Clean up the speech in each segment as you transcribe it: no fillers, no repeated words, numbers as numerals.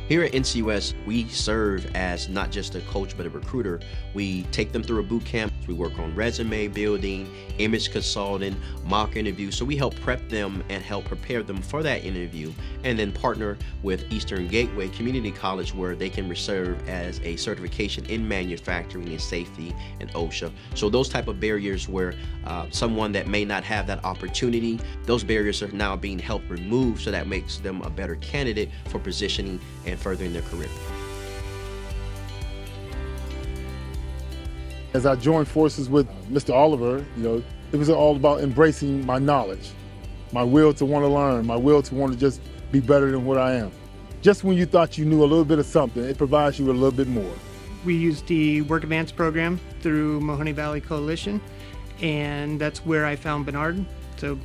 Here at NCUS, we serve as not just a coach, but a recruiter. We take them through a boot camp. We work on resume building, image consulting, mock interviews. So we help prep them and help prepare them for that interview, and then partner with Eastern Gateway Community College, where they can serve as a certification in manufacturing and safety and OSHA. So those type of barriers where someone that may not have that opportunity, those barriers are now being helped remove, so that makes them a better candidate for positioning and furthering their career. As I joined forces with Mr. Oliver, it was all about embracing my knowledge, my will to want to learn, my will to want to just be better than what I am. Just when you thought you knew a little bit of something, it provides you with a little bit more. We used the Work Advance program through Mahoney Valley Coalition, and that's where I found Bernard. So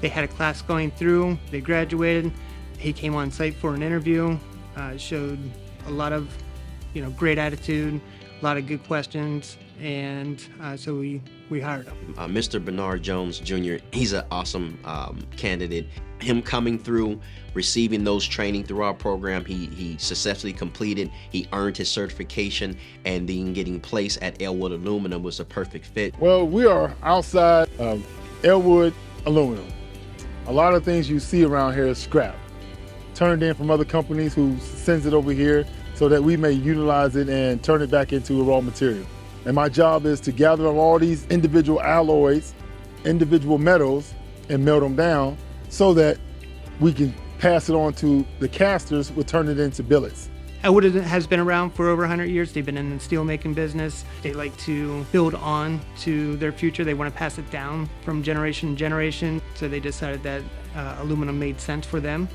they had a class going through, they graduated. He came on site for an interview, showed a lot of, great attitude, a lot of good questions, and so we hired him. Mr. Bernard Jones Jr., he's an awesome candidate. Him coming through, receiving those training through our program, he successfully completed, he earned his certification, and then getting placed at Ellwood Aluminum was a perfect fit. Well, we are outside of Ellwood Aluminum. A lot of things you see around here is scrap, turned in from other companies who sends it over here so that we may utilize it and turn it back into a raw material. And my job is to gather up all these individual alloys, individual metals, and melt them down so that we can pass it on to the casters, who turn it into billets. Ellwood has been around for over 100 years. They've been in the steel making business. They like to build on to their future. They want to pass it down from generation to generation. So they decided that aluminum made sense for them.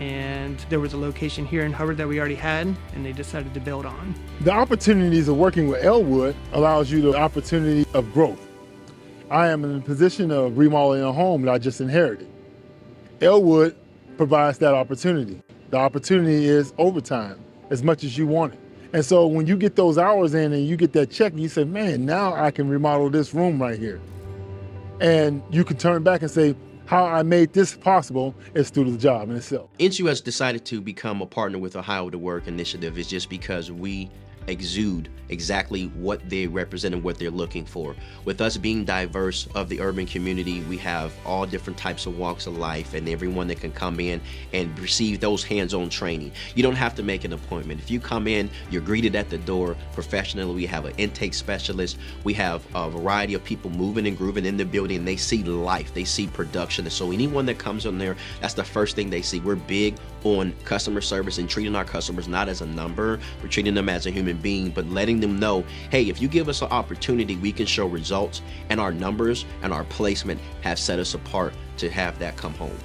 And there was a location here in Hubbard that we already had, and they decided to build on. The opportunities of working with Ellwood allows you the opportunity of growth. I am in the position of remodeling a home that I just inherited. Ellwood provides that opportunity. The opportunity is overtime, as much as you want it. And so when you get those hours in and you get that check, and you say, man, now I can remodel this room right here. And you can turn back and say, how I made this possible is through the job in itself. NCUS decided to become a partner with Ohio to Work initiative is just because we exude exactly what they represent and what they're looking for. With us being diverse of the urban community, we have all different types of walks of life and everyone that can come in and receive those hands-on training. You don't have to make an appointment. If you come in, you're greeted at the door professionally. We have an intake specialist. We have a variety of people moving and grooving in the building, and they see life, they see production. And so anyone that comes in there, that's the first thing they see. We're big on customer service and treating our customers not as a number, we're treating them as a human being, but letting them know, hey, if you give us an opportunity, we can show results, and our numbers and our placement have set us apart to have that come home.